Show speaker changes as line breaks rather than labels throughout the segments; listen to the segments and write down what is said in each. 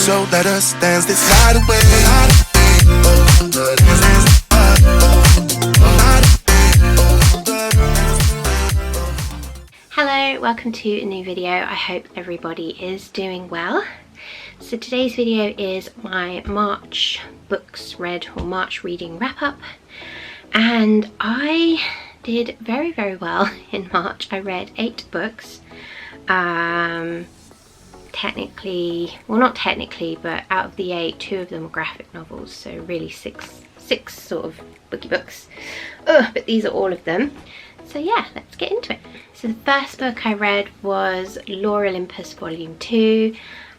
So let us dance this night away. Oh, let us dance.
Hello, welcome to a new video. I hope everybody is doing well. So today's video is my March books read or March reading wrap up, and I did very well in March. I read 8 books. Technically, well, not technically, but out of the 8, 2 of them were graphic novels, so really six sort of booky books. But these are all of them. So yeah, let's get into it. So the first book I read was Lore Olympus Volume 2.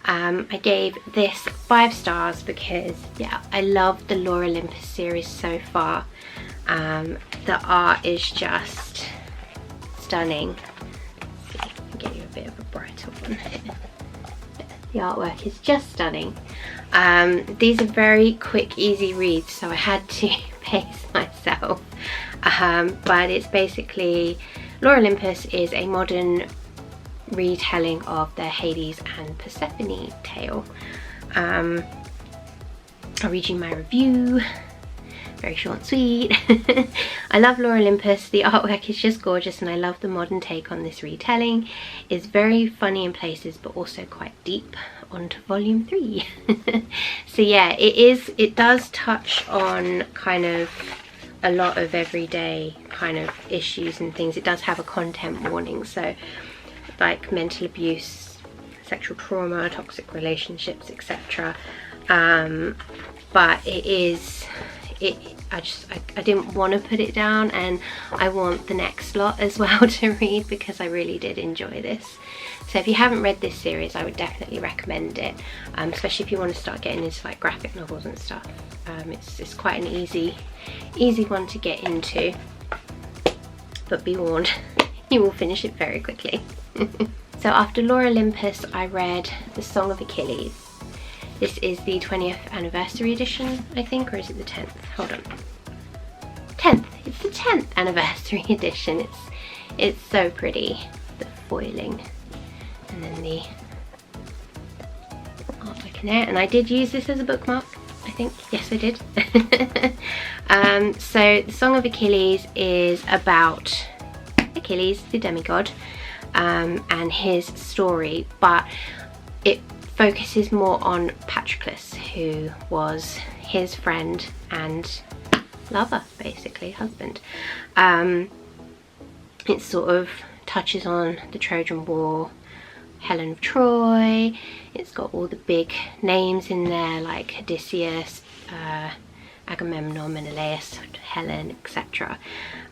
I gave this 5 stars because, yeah, I love the Lore Olympus series so far. The art is just stunning. Let's see, I'll get you a bit of a brighter one. The artwork is just stunning. These are very quick, easy reads, so I had to pace myself. But it's basically, Lore Olympus is a modern retelling of the Hades and Persephone tale. I'll read you my review. Very short and sweet. I love Lore Olympus. The artwork is just gorgeous, and I love the modern take on this retelling. It's very funny in places, but also quite deep. On to volume 3. So yeah, it does touch on kind of a lot of everyday kind of issues and things. It does have a content warning, so like mental abuse, sexual trauma, toxic relationships, etc. But I didn't want to put it down, and I want the next lot as well to read because I really did enjoy this. So if you haven't read this series, I would definitely recommend it, especially if you want to start getting into like graphic novels and stuff. It's quite an easy one to get into, but be warned, you will finish it very quickly. So after Lore Olympus, I read The Song of Achilles. This is the 20th anniversary edition, I think, or is it the 10th? Hold on. 10th. It's the 10th anniversary edition. It's so pretty. The foiling, and then the artwork in there. And I did use this as a bookmark, I think. Yes, I did. So The Song of Achilles is about Achilles, the demigod, and his story, but it focuses more on Patroclus, who was his friend and lover, basically husband. It sort of touches on the Trojan War, Helen of Troy. It's got all the big names in there like Odysseus, Agamemnon, Menelaus, Helen, etc.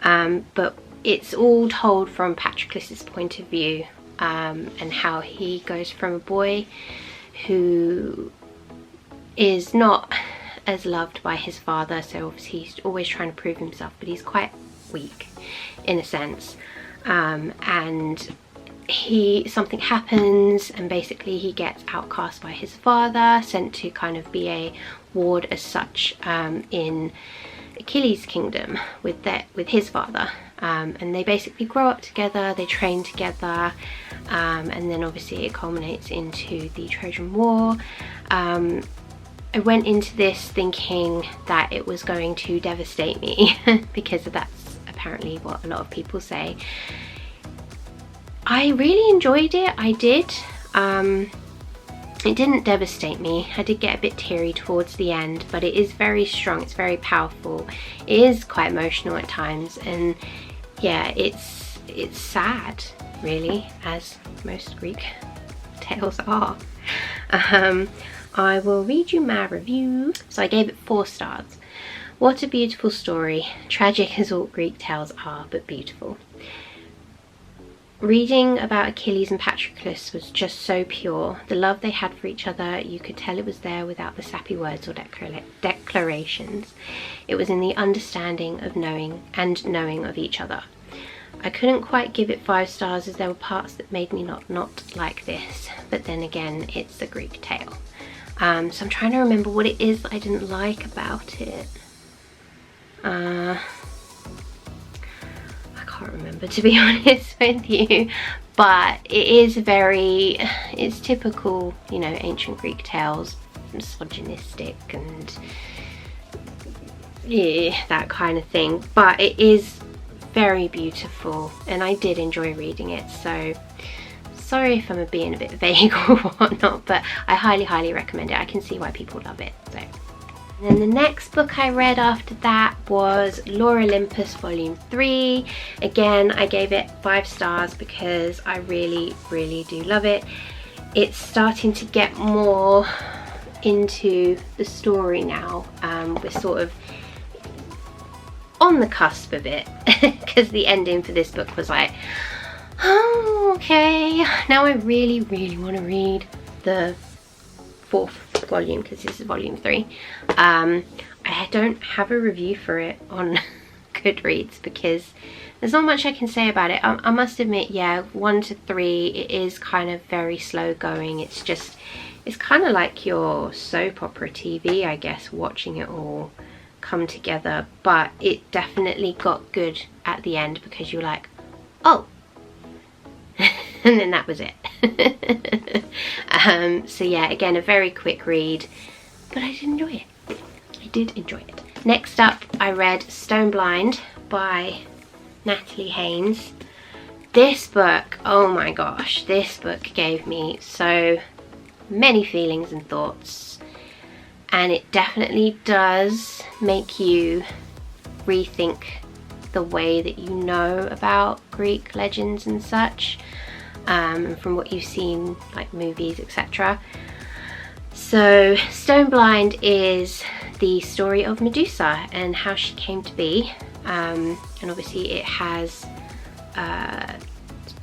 But it's all told from Patroclus's point of view, and how he goes from a boy who is not as loved by his father, so obviously he's always trying to prove himself, but he's quite weak in a sense, and something happens, and basically he gets outcast by his father, sent to kind of be a ward as such in Achilles' kingdom with his father, and they basically grow up together, they train together, and then obviously it culminates into the Trojan War. I went into this thinking that it was going to devastate me because that's apparently what a lot of people say. I really enjoyed it, I did. It didn't devastate me. I did get a bit teary towards the end, but it is very strong, it's very powerful. It is quite emotional at times, and yeah, it's sad, really, as most Greek tales are. I will read you my review. So I gave it 4 stars. What a beautiful story. Tragic as all Greek tales are, but beautiful. Reading about Achilles and Patroclus was just so pure. The love they had for each other, you could tell it was there without the sappy words or declarations. It was in the understanding of knowing of each other. I couldn't quite give it 5 stars as there were parts that made me not like this, but then again, it's a Greek tale. So I'm trying to remember what it is that I didn't like about it. I can't remember, to be honest with you, but it is it's typical, you know, ancient Greek tales, misogynistic and yeah, that kind of thing, but it is very beautiful and I did enjoy reading it. So sorry if I'm being a bit vague or whatnot, but I highly recommend it. I can see why people love it. So, and then the next book I read after that was Lore Olympus Volume 3. Again, I gave it 5 stars because I really do love it. It's starting to get more into the story now. We're sort of on the cusp of it because the ending for this book was like, oh, okay, now I really want to read the 4th volume because this is volume 3. I don't have a review for it on Goodreads because there's not much I can say about it. I must admit, yeah, 1 to 3, it is kind of very slow going. It's kind of like your soap opera TV, I guess, watching it all come together, but it definitely got good at the end because you're like, oh, and then that was it. So yeah, again, a very quick read, but I did enjoy it. Next up, I read Stone Blind by Natalie Haynes. This book, oh my gosh, this book gave me so many feelings and thoughts, and it definitely does make you rethink the way that you know about Greek legends and such, from what you've seen, like movies, etc. So Stone Blind is the story of Medusa and how she came to be, and obviously it has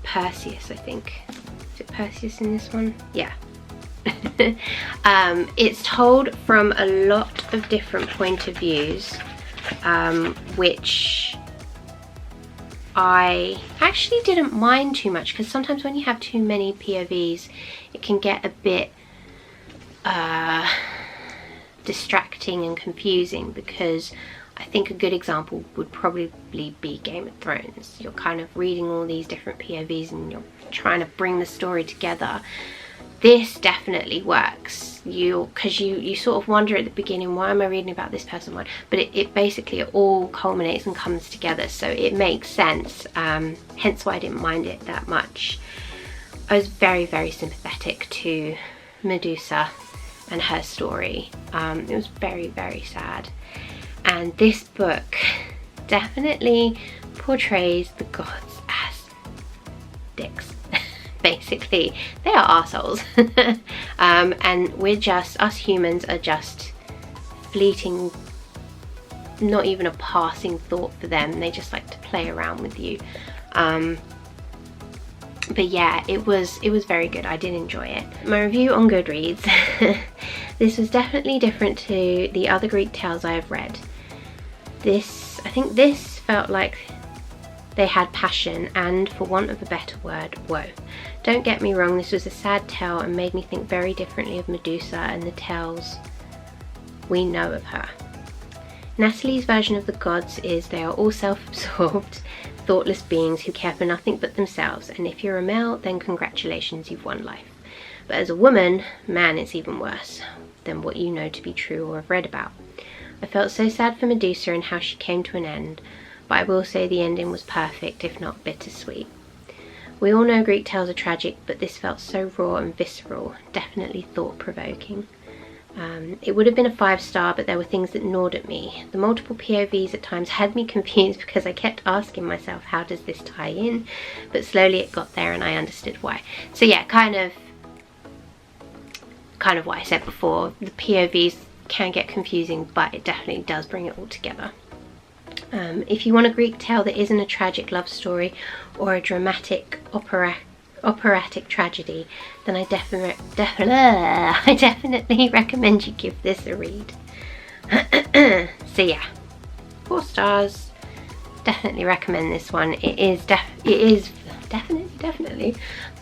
Perseus, I think. Is it Perseus in this one? Yeah. It's told from a lot of different point of views, which I actually didn't mind too much, because sometimes when you have too many POVs it can get a bit distracting and confusing, because I think a good example would probably be Game of Thrones. You're kind of reading all these different POVs and you're trying to bring the story together. This definitely works, because you sort of wonder at the beginning, why am I reading about this person? Why? But it basically all culminates and comes together, so it makes sense, hence why I didn't mind it that much. I was very sympathetic to Medusa and her story. It was very sad, and this book definitely portrays the gods as dicks. Basically, they are assholes. And us humans are just fleeting, not even a passing thought for them. They just like to play around with you. But yeah, it was very good. I did enjoy it. My review on Goodreads. This was definitely different to the other Greek tales I have read. I think this felt like they had passion and, for want of a better word, woe. Don't get me wrong, this was a sad tale and made me think very differently of Medusa and the tales we know of her. Natalie's version of the gods is they are all self-absorbed, thoughtless beings who care for nothing but themselves, and if you're a male, then congratulations, you've won life. But as a woman, man, it's even worse than what you know to be true or have read about. I felt so sad for Medusa and how she came to an end, but I will say the ending was perfect, if not bittersweet. We all know Greek tales are tragic, but this felt so raw and visceral, definitely thought-provoking. It would have been a 5-star, but there were things that gnawed at me. The multiple POVs at times had me confused because I kept asking myself, how does this tie in? But slowly it got there and I understood why. So yeah, kind of what I said before. The POVs can get confusing, but it definitely does bring it all together. If you want a Greek tale that isn't a tragic love story or a dramatic operatic tragedy, then I definitely recommend you give this a read. So yeah, 4 stars. Definitely recommend this one. It is definitely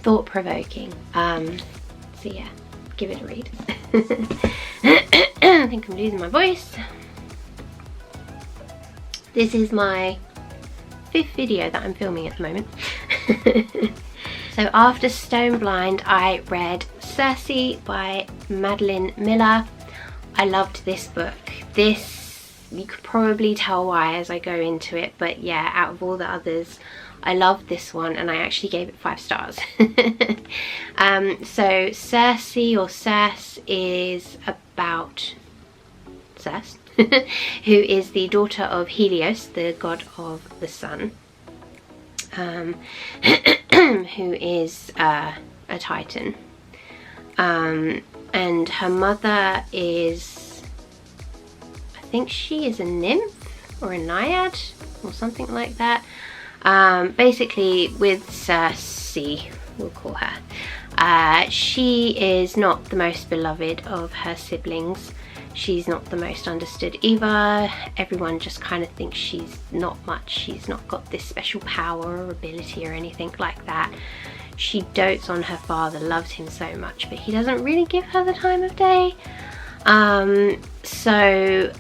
thought-provoking. So yeah, give it a read. I think I'm losing my voice. This is my 5th video that I'm filming at the moment. So after Stone Blind, I read Circe by Madeline Miller. I loved this book. This, you could probably tell why as I go into it, but yeah, out of all the others, I loved this one and I actually gave it 5 stars. So Circe, or Circe, is about Circe, who is the daughter of Helios, the god of the sun, who is a titan, and her mother is, I think she is a nymph or a naiad or something like that. Basically with Circe, we'll call her, she is not the most beloved of her siblings. She's not the most understood either. Everyone just kind of thinks she's not much. She's not got this special power or ability or anything like that. She dotes on her father, loves him so much, but he doesn't really give her the time of day. So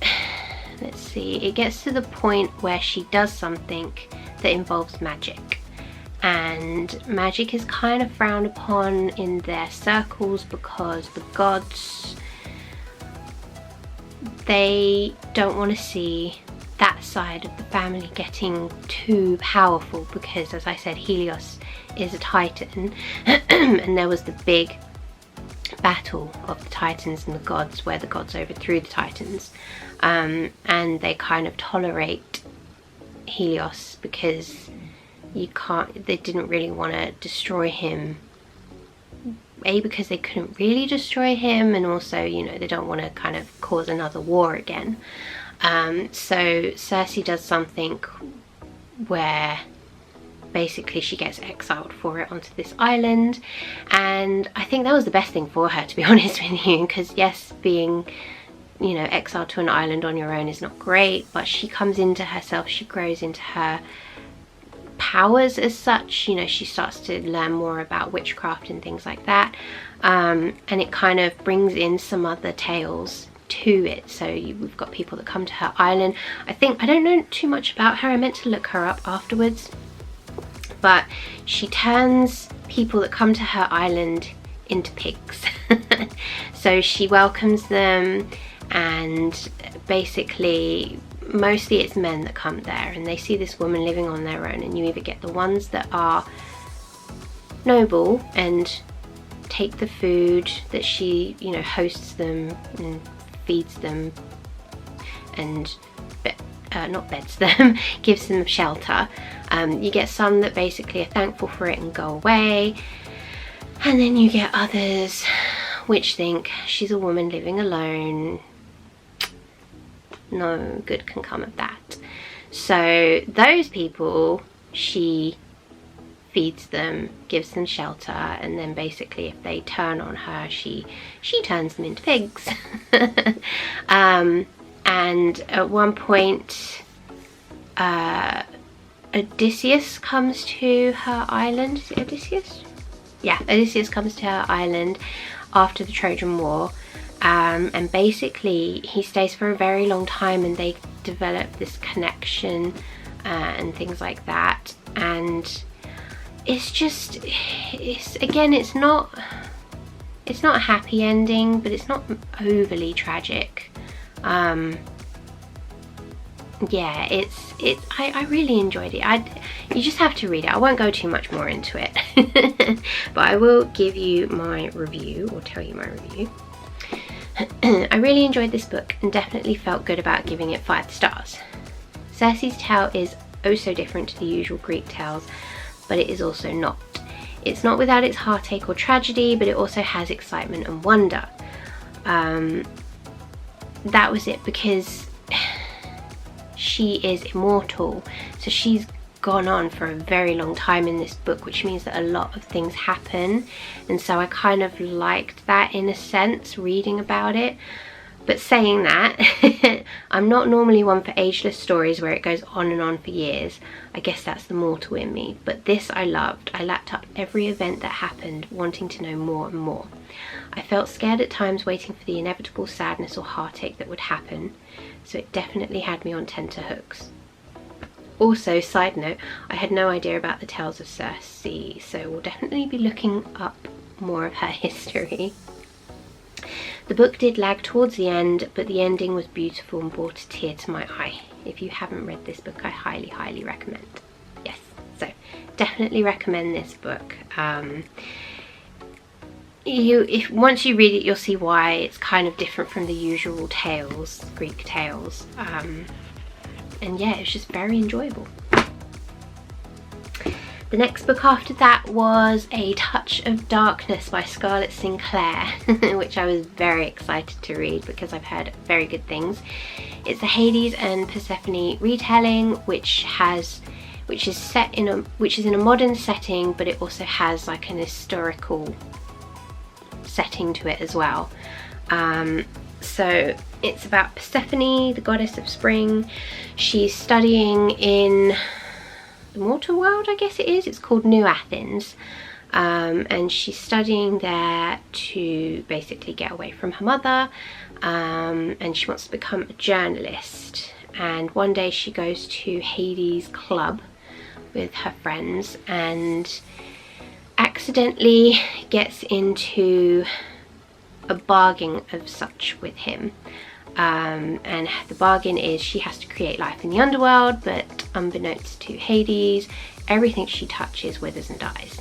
let's see, it gets to the point where she does something that involves magic. And magic is kind of frowned upon in their circles because the gods, they don't want to see that side of the family getting too powerful, because as I said, Helios is a titan and there was the big battle of the titans and the gods where the gods overthrew the titans, and they kind of tolerate Helios because they didn't really want to destroy him, because they couldn't really destroy him, and also, you know, they don't want to kind of cause another war again. So Circe does something where basically she gets exiled for it onto this island, and I think that was the best thing for her, to be honest with you, because yes, being, you know, exiled to an island on your own is not great, but she comes into herself, she grows into her powers as such. You know, she starts to learn more about witchcraft and things like that, and it kind of brings in some other tales to it. So we've got people that come to her island. I don't know too much about her, I meant to look her up afterwards, but she turns people that come to her island into pigs. So she welcomes them, and basically mostly it's men that come there and they see this woman living on their own, and you either get the ones that are noble and take the food that she, you know, hosts them and feeds them and not beds them, gives them shelter. You get some that basically are thankful for it and go away, and then you get others which think she's a woman living alone, no good can come of that. So those people, she feeds them, gives them shelter, and then basically if they turn on her, she turns them into pigs. And at one point Odysseus comes to her island. Is it Odysseus? Yeah, Odysseus comes to her island after the Trojan War, and basically he stays for a very long time, and they develop this connection and things like that. And it's just, it's not a happy ending, but it's not overly tragic. Yeah, I really enjoyed it. You just have to read it. I won't go too much more into it, but I will give you my review, or tell you my review. I really enjoyed this book and definitely felt good about giving it 5 stars. Circe's tale is oh so different to the usual Greek tales, but it is also not. It's not without its heartache or tragedy, but it also has excitement and wonder. That was it, because she is immortal, so she's gone on for a very long time in this book, which means that a lot of things happen, and so I kind of liked that in a sense, reading about it. But saying that, I'm not normally one for ageless stories where it goes on and on for years. I guess that's the mortal in me, but this I loved. I lapped up every event that happened, wanting to know more and more. I felt scared at times, waiting for the inevitable sadness or heartache that would happen, so it definitely had me on tenterhooks. Also, side note, I had no idea about the Tales of Circe, so we'll definitely be looking up more of her history. The book did lag towards the end, but the ending was beautiful and brought a tear to my eye. If you haven't read this book, I highly, highly recommend. Yes, so definitely recommend this book. Once you read it, you'll see why it's kind of different from the usual tales, Greek tales. And yeah, it's just very enjoyable. The next book after that was A Touch of Darkness by Scarlett Sinclair, which I was very excited to read because I've heard very good things. It's a Hades and Persephone retelling, which is in a modern setting, but it also has like an historical setting to it as well. So it's about Persephone, the goddess of spring. She's studying in the mortal world, I guess it is. It's called New Athens, and she's studying there to basically get away from her mother, and she wants to become a journalist. And one day she goes to Hades' club with her friends and accidentally gets into a bargain of such with him. And the bargain is she has to create life in the underworld, but unbeknownst to Hades, everything she touches withers and dies.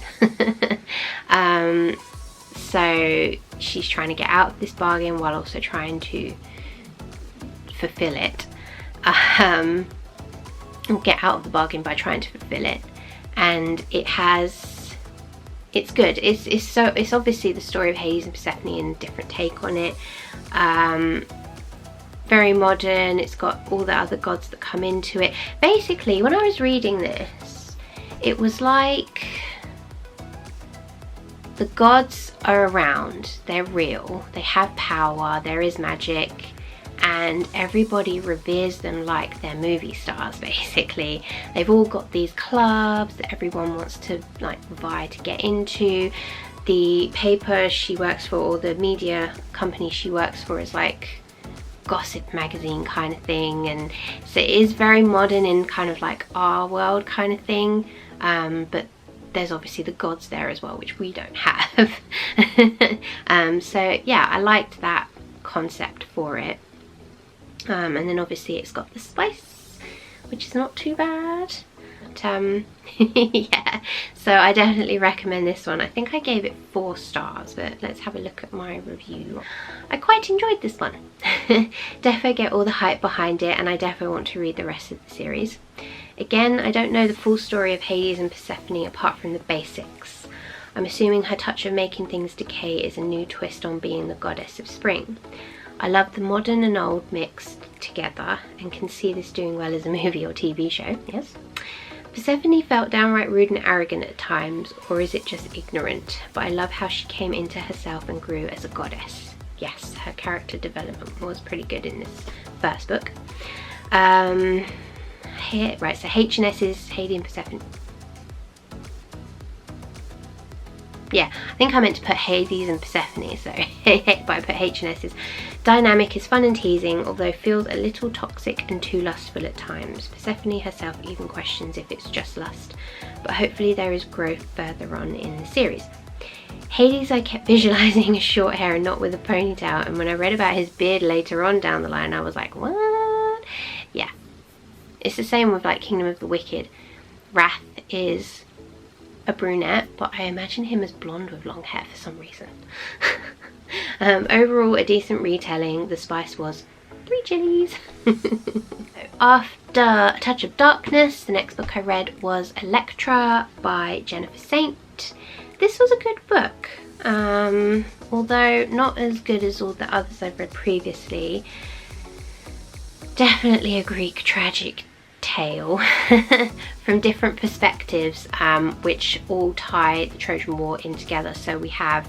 So she's trying to get out of this bargain while also trying to fulfill it. Get out of the bargain by trying to fulfill it. And it's good. It's obviously the story of Hades and Persephone and a different take on it. Very modern. It's got all the other gods that come into it. Basically, when I was reading this, it was like the gods are around, they're real, they have power, there is magic, and everybody reveres them like they're movie stars. Basically, they've all got these clubs that everyone wants to like vie to get into. The paper she works for, or the media company she works for, is like gossip magazine kind of thing, and so it is very modern in kind of like our world kind of thing, but there's obviously the gods there as well, which we don't have. So yeah, I liked that concept for it. And then obviously it's got the spice, which is not too bad. But, yeah, so I definitely recommend this one. I think I gave it 4 stars, but let's have a look at my review. I quite enjoyed this one. Defo get all the hype behind it, and I defo want to read the rest of the series. Again, I don't know the full story of Hades and Persephone apart from the basics. I'm assuming her touch of making things decay is a new twist on being the goddess of spring. I love the modern and old mixed together and can see this doing well as a movie or TV show, yes. Persephone felt downright rude and arrogant at times, or is it just ignorant? But I love how she came into herself and grew as a goddess. Yes, her character development was pretty good in this first book. Right, so H&S is Hades and Persephone. Yeah, I think I meant to put Hades and Persephone, so but I put H&S's. Dynamic is fun and teasing, although feels a little toxic and too lustful at times. Persephone herself even questions if it's just lust, but hopefully there is growth further on in the series. Hades, I kept visualising his short hair and not with a ponytail, and when I read about his beard later on down the line, I was like, what? Yeah. It's the same with like Kingdom of the Wicked. Wrath is a brunette, but I imagine him as blonde with long hair for some reason. Overall, a decent retelling. The spice was 3 chilies. After A Touch of Darkness, the next book I read was Electra by Jennifer Saint. This was a good book, although not as good as all the others I've read previously. Definitely a Greek tragic tale from different perspectives, which all tie the Trojan War in together. So we have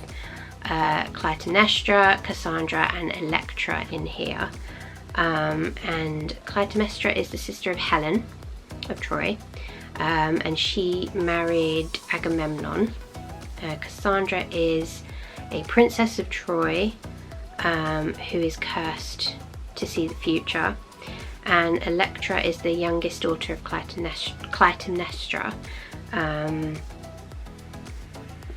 Clytemnestra, Cassandra and Electra in here, and Clytemnestra is the sister of Helen of Troy, and she married Agamemnon. Cassandra is a princess of Troy who is cursed to see the future, and Electra is the youngest daughter of Clytemnestra.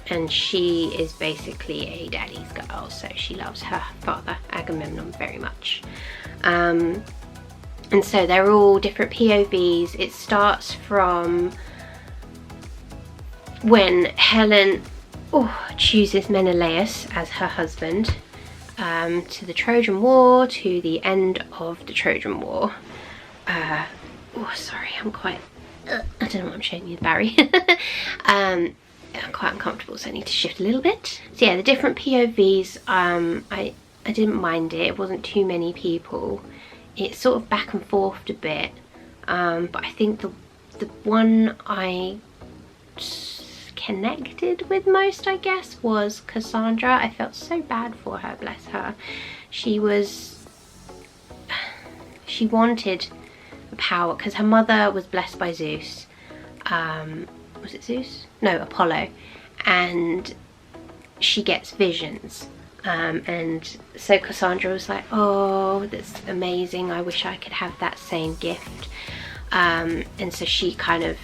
And she is basically a daddy's girl, so she loves her father Agamemnon very much. And so they're all different POVs. It starts from when Helen chooses Menelaus as her husband, to the Trojan War, to the end of the Trojan War. Sorry, I'm quite, I don't know what I'm showing you, Barry. I'm quite uncomfortable, so I need to shift a little bit. So yeah, the different POVs, I didn't mind it. It wasn't too many people. It's sort of back and forth a bit, but I think the one I connected with most, I guess, was Cassandra. I felt so bad for her, bless her. She wanted the power because her mother was blessed by Zeus. Was it Zeus? No, Apollo. And she gets visions. And so Cassandra was like, oh, that's amazing. I wish I could have that same gift. And so she kind of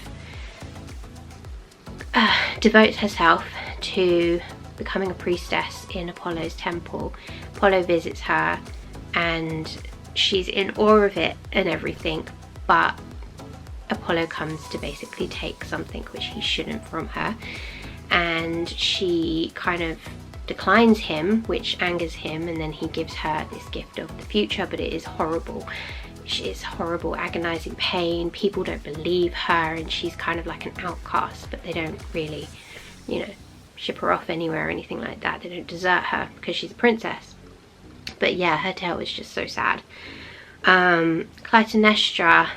devotes herself to becoming a priestess in Apollo's temple. Apollo visits her and she's in awe of it and everything, but Apollo comes to basically take something which he shouldn't from her, and she kind of declines him, which angers him, and then he gives her this gift of the future, but it is horrible. It's horrible, agonizing pain. People don't believe her, and she's kind of like an outcast, but they don't really, you know, ship her off anywhere or anything like that. They don't desert her because she's a princess. But yeah, her tale is just so sad. Clytemnestra,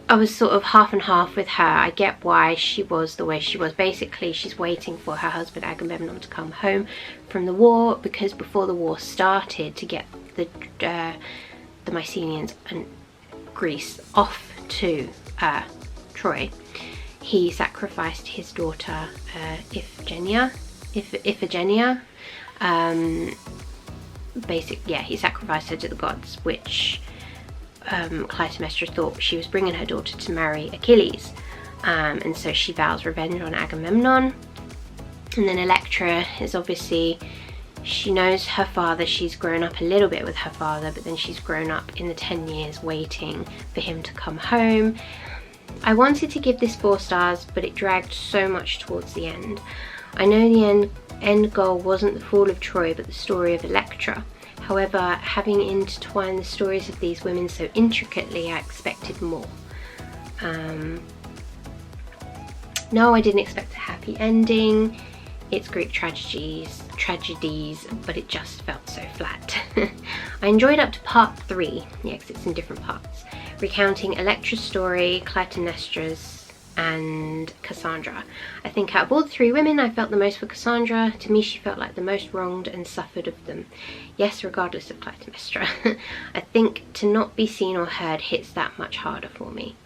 I was sort of half and half with her. I get why she was the way she was. Basically, she's waiting for her husband Agamemnon to come home from the war, because before the war started, to get the Mycenaeans and Greece off to Troy, he sacrificed his daughter Iphigenia. He sacrificed her to the gods, which Clytemnestra thought she was bringing her daughter to marry Achilles, and so she vows revenge on Agamemnon. And then Electra is obviously, she knows her father, she's grown up a little bit with her father, but then she's grown up in the 10 years waiting for him to come home. I wanted to give this 4 stars, but it dragged so much towards the end. I know the end goal wasn't the fall of Troy, but the story of Electra. However, having intertwined the stories of these women so intricately, I expected more. No, I didn't expect a happy ending. It's Greek tragedies, but it just felt so flat. I enjoyed up to part 3, yes, it's in different parts, recounting Electra's story, Clytemnestra's, and Cassandra. I think out of all the 3 women, I felt the most for Cassandra. To me, she felt like the most wronged and suffered of them. Yes, regardless of Clytemnestra. I think to not be seen or heard hits that much harder for me.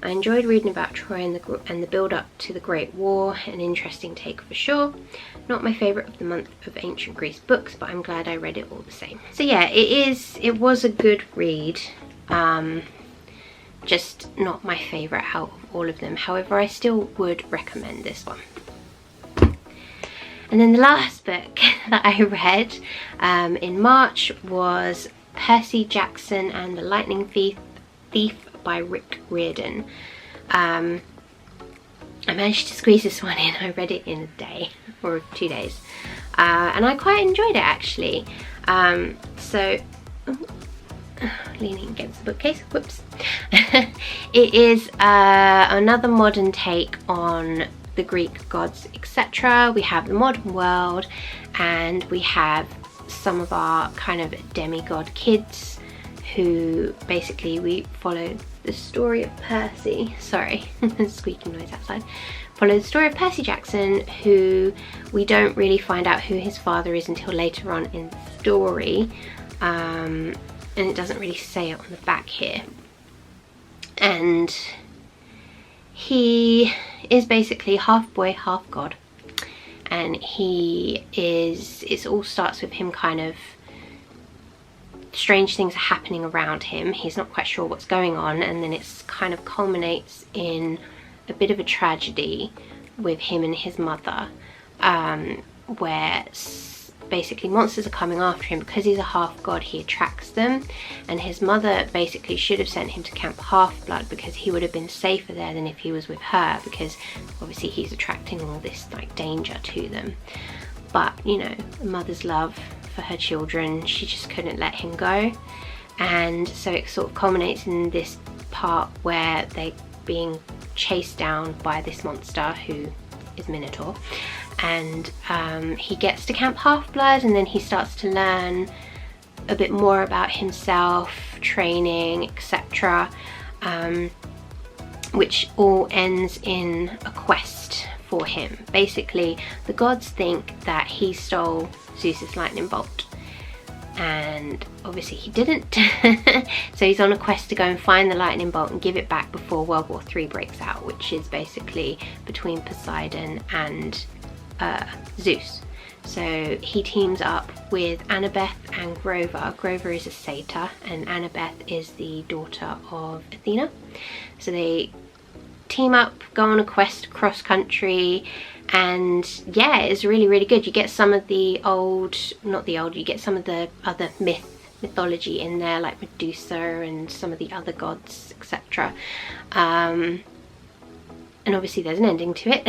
I enjoyed reading about Troy and the build-up to the Great War, an interesting take for sure. Not my favourite of the month of ancient Greece books, but I'm glad I read it all the same. So yeah, it was a good read. Just not my favourite out of all of them. However, I still would recommend this one. And then the last book that I read in March was Percy Jackson and the Lightning Thief by Rick Riordan. I managed to squeeze this one in. I read it in a day or 2 days, and I quite enjoyed it actually. Leaning against the bookcase, whoops. It is another modern take on the Greek gods, etc. We have the modern world, and we have some of our kind of demigod kids who basically we follow the story of Percy. Sorry, squeaking noise outside. Follow the story of Percy Jackson, who we don't really find out who his father is until later on in the story. And it doesn't really say it on the back here. And he is basically half boy, half god. And it all starts with him kind of strange things are happening around him. He's not quite sure what's going on, and then it's kind of culminates in a bit of a tragedy with him and his mother, where basically monsters are coming after him. Because he's a half god, he attracts them, and his mother basically should have sent him to Camp Half-Blood because he would have been safer there than if he was with her, because obviously he's attracting all this like danger to them. But you know, a mother's love for her children, she just couldn't let him go, and so it sort of culminates in this part where they're being chased down by this monster who is Minotaur, and he gets to Camp Half-Blood, and then he starts to learn a bit more about himself, training, etc., which all ends in a quest for him. Basically, the gods think that he stole Zeus's lightning bolt, and obviously he didn't. So he's on a quest to go and find the lightning bolt and give it back before World War III breaks out, which is basically between Poseidon and Zeus. So he teams up with Annabeth and Grover. Grover is a satyr and Annabeth is the daughter of Athena. So they team up, go on a quest across country, and yeah, it's really, really good. You get some of the you get some of the other mythology in there, like Medusa and some of the other gods, etc. And obviously there's an ending to it,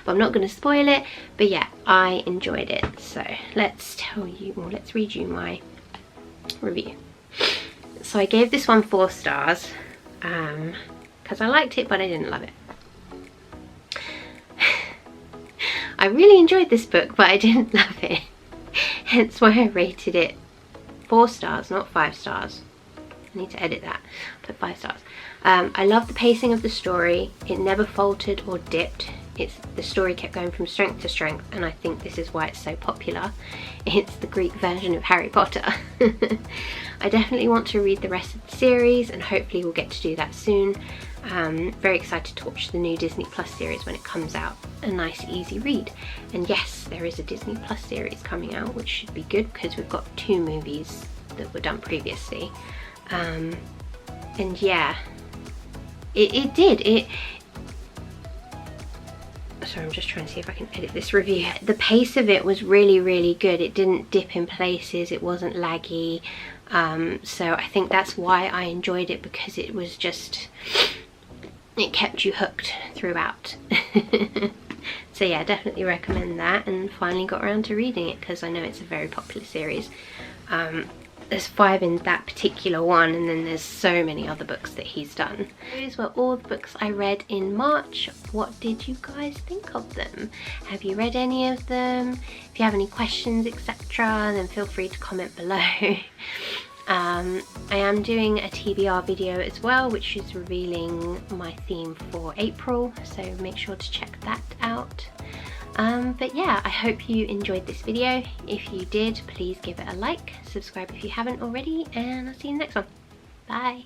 but I'm not going to spoil it. But yeah, I enjoyed it. So let's read you my review. So I gave this one 4 stars because I liked it, but I didn't love it. I really enjoyed this book, but I didn't love it. Hence why I rated it 4 stars, not 5 stars. I need to edit that. Put 5 stars. I love the pacing of the story. It never faltered or dipped. The story kept going from strength to strength, and I think this is why it's so popular. It's the Greek version of Harry Potter. I definitely want to read the rest of the series, and hopefully we'll get to do that soon. Very excited to watch the new Disney Plus series when it comes out. A nice easy read. And yes, there is a Disney Plus series coming out, which should be good because we've got 2 movies that were done previously. And yeah, sorry, I'm just trying to see if I can edit this review. The pace of it was really, really good. It didn't dip in places, it wasn't laggy. So I think that's why I enjoyed it, because it was just, it kept you hooked throughout. So yeah, definitely recommend that, and finally got around to reading it because I know it's a very popular series. There's 5 in that particular one, and then there's so many other books that he's done. Those were all the books I read in March. What did you guys think of them? Have you read any of them? If you have any questions, etc., then feel free to comment below. I am doing a TBR video as well, which is revealing my theme for April, so make sure to check that out. But yeah, I hope you enjoyed this video. If you did, please give it a like, subscribe if you haven't already, and I'll see you in the next one. Bye!